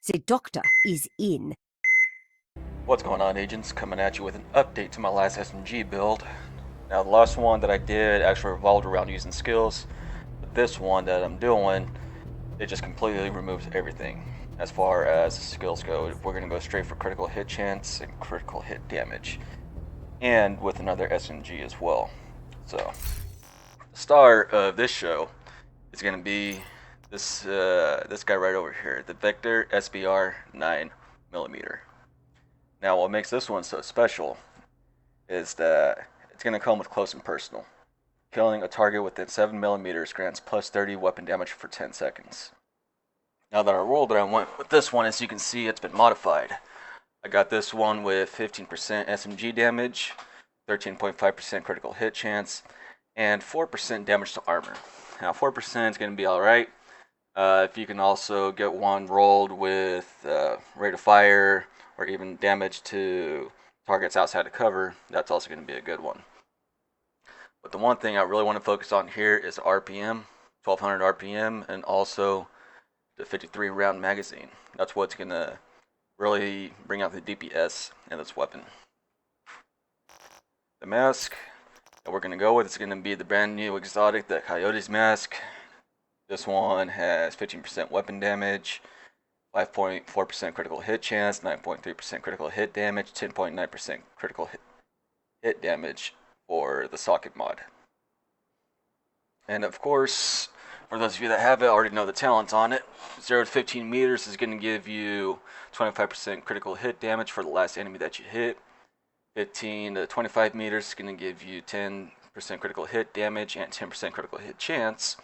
The doctor is in. What's going on, agents? Coming at you with an update to my last SMG build. Now, the last one that I did actually revolved around using skills, but this one that I'm doing, it just completely removes everything. As far as the skills go, we're going to go straight for critical hit chance and critical hit damage, and with another SMG as well. So, the star of this show is going to be this guy right over here, the Vector SBR 9mm. Now, what makes this one so special is that it's going to come with close and personal. Killing a target within 7mm grants plus 30 weapon damage for 10 seconds. Now that I rolled it, I went with this one. As you can see, it's been modified. I got this one with 15% SMG damage, 13.5% critical hit chance, and 4% damage to armor. Now, 4% is going to be alright. If you can also get one rolled with rate of fire or even damage to targets outside of cover, that's also going to be a good one. But the one thing I really want to focus on here is RPM, 1200 RPM, and also the 53 round magazine. That's what's going to really bring out the DPS in this weapon. The mask that we're going to go with is going to be the brand new exotic, the Coyote's mask. This one has 15% weapon damage, 5.4% critical hit chance, 9.3% critical hit damage, 10.9% critical hit damage for the socket mod. And of course, for those of you that have it, already know the talents on it. 0 to 15 meters is going to give you 25% critical hit damage for the last enemy that you hit. 15 to 25 meters is going to give you 10% critical hit damage and 10% critical hit chance.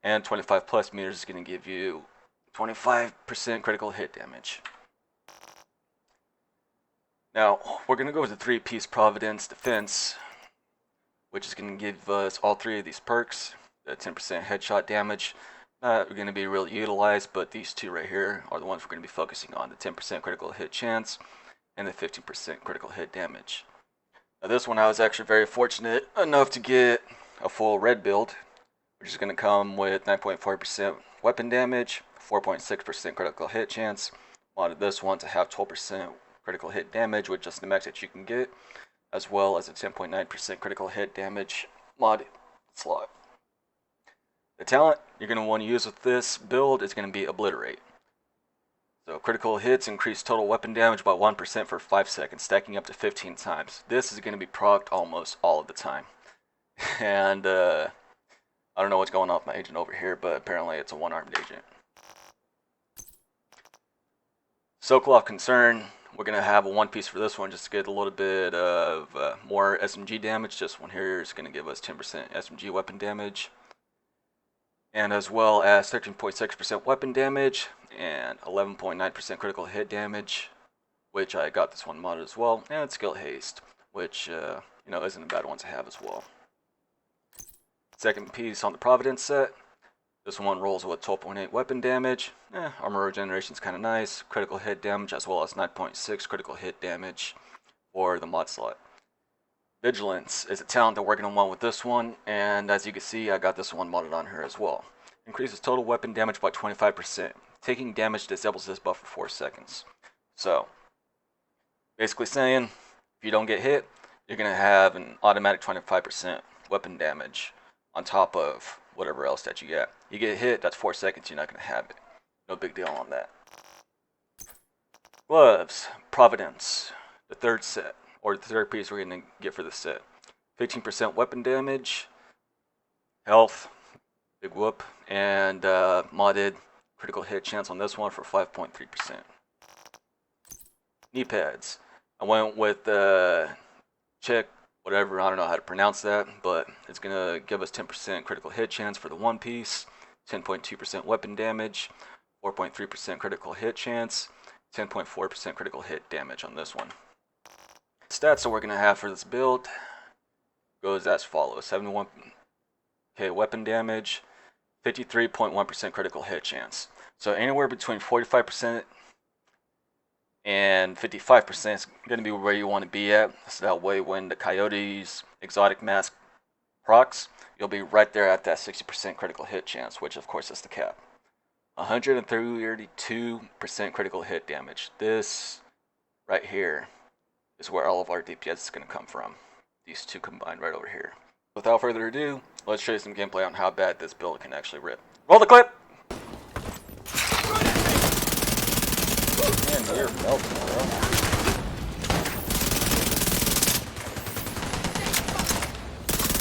And 25 plus meters is going to give you 25% critical hit damage. Now, we're going to go with the 3-piece Providence Defense, which is going to give us all 3 of these perks. The 10% headshot damage, not going to be really utilized, but these 2 right here are the ones we're going to be focusing on. The 10% critical hit chance and the 15% critical hit damage. Now, this one I was actually very fortunate enough to get a full red build, which is going to come with 9.4% weapon damage, 4.6% critical hit chance. Modded this one to have 12% critical hit damage, which is the max that you can get, as well as a 10.9% critical hit damage mod slot. The talent you're going to want to use with this build is going to be Obliterate. So critical hits increase total weapon damage by 1% for 5 seconds, stacking up to 15 times. This is going to be procced almost all of the time. And I don't know what's going on with my agent over here, but apparently it's a one-armed agent. Sokolov Concern, we're going to have a 1-piece for this one just to get a little bit of more SMG damage. This one here is going to give us 10% SMG weapon damage. And as well as 13.6% weapon damage and 11.9% critical hit damage, which I got this one modded as well. And Skill Haste, which isn't a bad one to have as well. Second piece on the Providence set. This one rolls with 12.8 weapon damage. Armor regeneration is kind of nice. Critical hit damage as well as 9.6 critical hit damage for the mod slot. Vigilance is a talent that we're going to want with this one, and as you can see, I got this one modded on here as well. Increases total weapon damage by 25%. Taking damage disables this buff for 4 seconds. So, basically saying, if you don't get hit, you're going to have an automatic 25% weapon damage on top of whatever else that you get. You get hit, that's 4 seconds, you're not going to have it. No big deal on that. Gloves, Providence, the third set. Or the third piece we're going to get for the set. 15% weapon damage, health, big whoop, and modded critical hit chance on this one for 5.3%. Knee pads. I went with check, whatever, I don't know how to pronounce that, but it's going to give us 10% critical hit chance for the 1-piece, 10.2% weapon damage, 4.3% critical hit chance, 10.4% critical hit damage on this one. Stats that we're going to have for this build goes as follows. 71k weapon damage, 53.1% critical hit chance. So anywhere between 45% and 55% is going to be where you want to be at. So that way when the Coyote's exotic mask procs, you'll be right there at that 60% critical hit chance, which of course is the cap. 132% critical hit damage. This right here is where all of our DPS is going to come from. These two combined right over here. Without further ado, let's show you some gameplay on how bad this build can actually rip. Roll the clip! Man, you're melting, bro.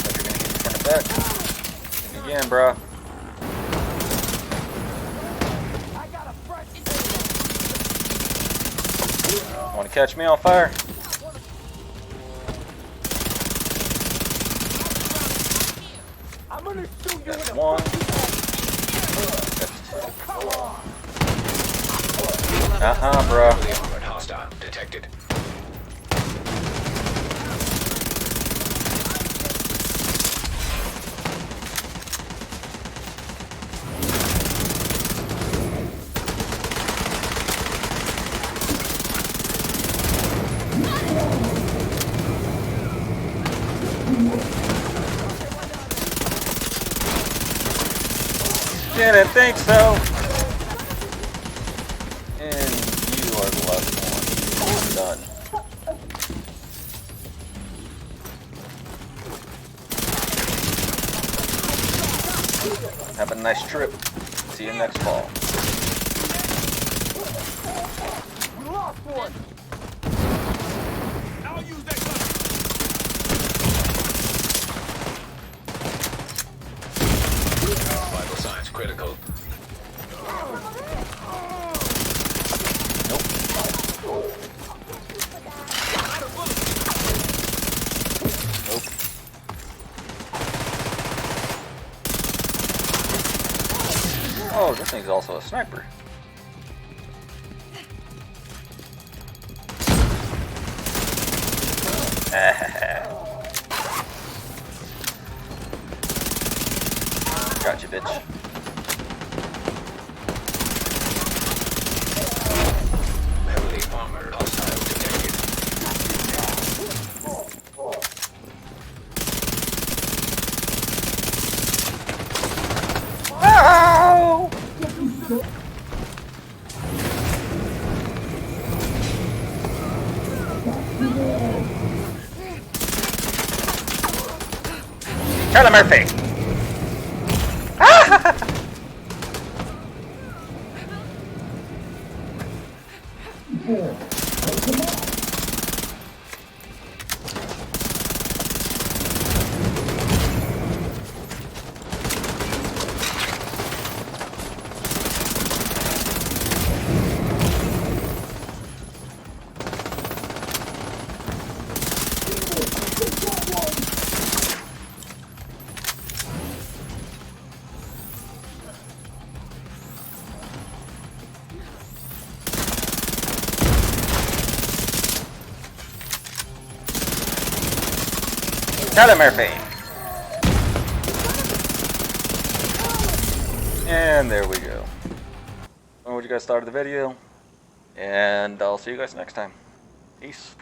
You're gonna get in front of that. And again, bro. Want to catch me on fire? That's one. That's two. Bro. Hostile detected. Didn't think so. And you are the last one. Done. Have a nice trip. See you next fall. We lost one. I'll use that Vital signs critical. Oh, this thing's also a sniper. Gotcha, bitch. Heavily armored hostile detected. Oh! Tyler Murphy! Tyler Murphy! And there we go. What you guys thought of the video, and I'll see you guys next time. Peace.